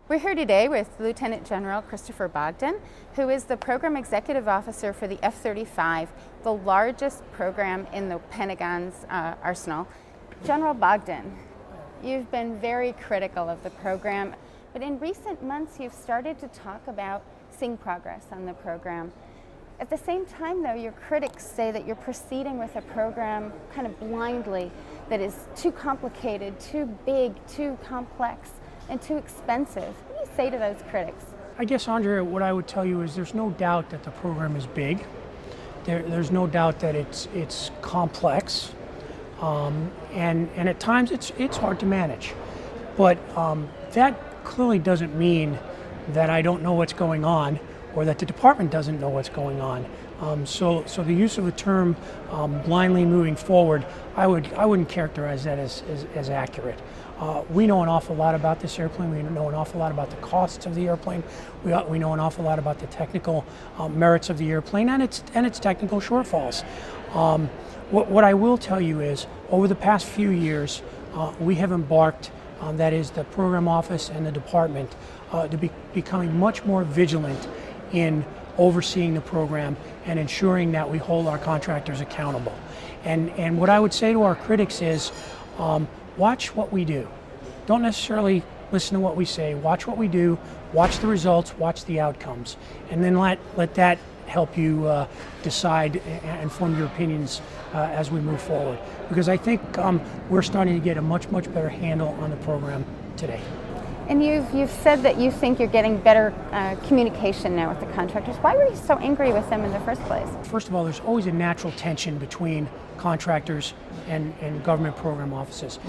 We're here today with Lieutenant General Christopher Bogdan, who is the Program Executive Officer for the F-35, the largest program in the Pentagon's arsenal. General Bogdan, you've been very critical of the program, but in recent months you've started to talk about seeing progress on the program. At the same time, though, your critics say that you're proceeding with a program kind of blindly, that is too complicated, too big, too complex, and too expensive. What do you say to those critics? I guess, Andrea, what I would tell you is there's no doubt that the program is big. There's no doubt that it's complex, and at times it's hard to manage. But that clearly doesn't mean that I don't know what's going on, or that the department doesn't know what's going on. So the use of the term blindly moving forward, I wouldn't characterize that as accurate. We know an awful lot about this airplane. We know an awful lot about the costs of the airplane. We know an awful lot about the technical merits of the airplane and its technical shortfalls. What I will tell you is, over the past few years, we have embarked, that is the program office and the department, to be becoming much more vigilant in overseeing the program and ensuring that we hold our contractors accountable. And what I would say to our critics is, watch what we do. Don't necessarily listen to what we say. Watch what we do, watch the results, watch the outcomes, and then let that help you decide and form your opinions as we move forward. Because I think we're starting to get a much better handle on the program today. And you've said that you think you're getting better communication now with the contractors. Why were you so angry with them in the first place? First of all, there's always a natural tension between contractors and government program offices.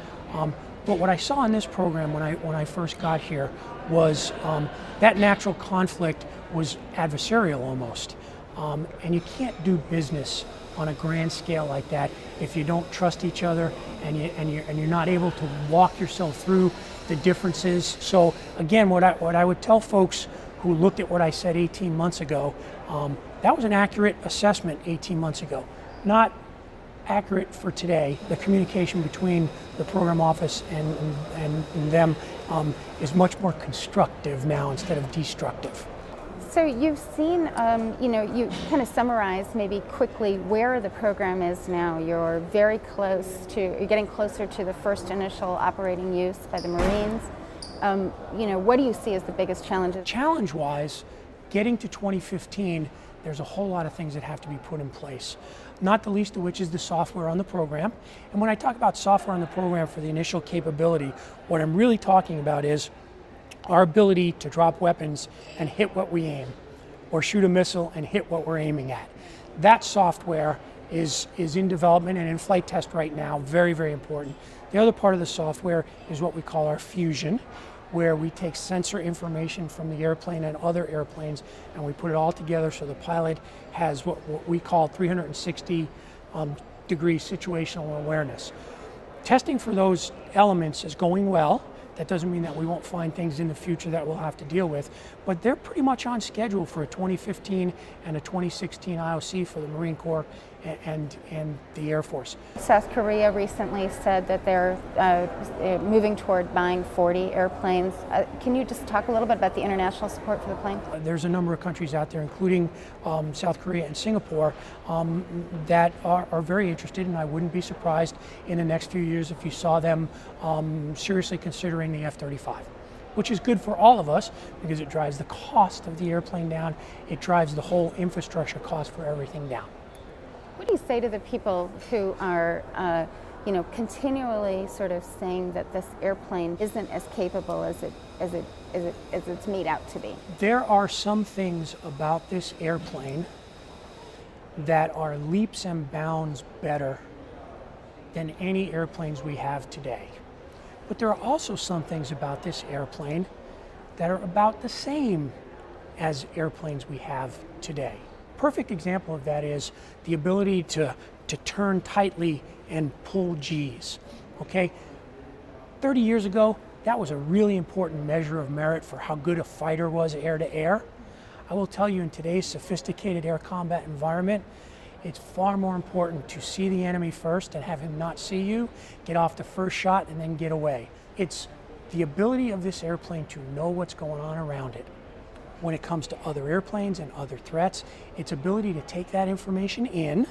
But what I saw in this program when I first got here was that natural conflict was adversarial almost. And you can't do business on a grand scale like that if you don't trust each other and you're not able to walk yourself through the differences. So again, what I would tell folks who looked at what I said 18 months ago, that was an accurate assessment 18 months ago. Not accurate for today. The communication between the program office and them is much more constructive now instead of destructive. So you've seen, you kind of summarized maybe quickly where the program is now. You're getting closer to the first initial operating use by the Marines. What do you see as the biggest challenges? Challenge-wise, getting to 2015, there's a whole lot of things that have to be put in place, not the least of which is the software on the program. And when I talk about software on the program for the initial capability, what I'm really talking about is our ability to drop weapons and hit what we aim, or shoot a missile and hit what we're aiming at. That software is in development and in flight test right now, very important. The other part of the software is what we call our fusion, where we take sensor information from the airplane and other airplanes and we put it all together so the pilot has what we call 360 degree situational awareness. Testing for those elements is going well. That doesn't mean that we won't find things in the future that we'll have to deal with, but they're pretty much on schedule for a 2015 and a 2016 IOC for the Marine Corps and the Air Force. South Korea recently said that they're moving toward buying 40 airplanes. Can you just talk a little bit about the international support for the plane? There's a number of countries out there, including South Korea and Singapore, that are very interested, and I wouldn't be surprised in the next few years if you saw them seriously considering the F-35. Which is good for all of us because it drives the cost of the airplane down, it drives the whole infrastructure cost for everything down. What do you say to the people who are, continually sort of saying that this airplane isn't as capable as it's made out to be? There are some things about this airplane that are leaps and bounds better than any airplanes we have today. But there are also some things about this airplane that are about the same as airplanes we have today. Perfect example of that is the ability to turn tightly and pull G's. Okay, 30 years ago, that was a really important measure of merit for how good a fighter was air to air. I will tell you, in today's sophisticated air combat environment, it's far more important to see the enemy first and have him not see you, get off the first shot and then get away. It's The ability of this airplane to know what's going on around it when it comes to other airplanes and other threats, its ability to take that information in,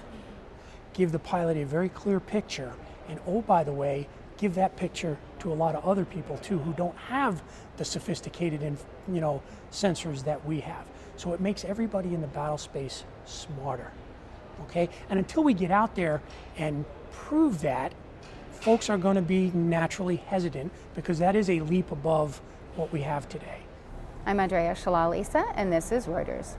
give the pilot a very clear picture, and oh, by the way, give that picture to a lot of other people too who don't have the sophisticated sensors that we have. So it makes everybody in the battle space smarter. Okay? And until we get out there and prove that, folks are going to be naturally hesitant because that is a leap above what we have today. I'm Andrea Shalal-Isa, and this is Reuters.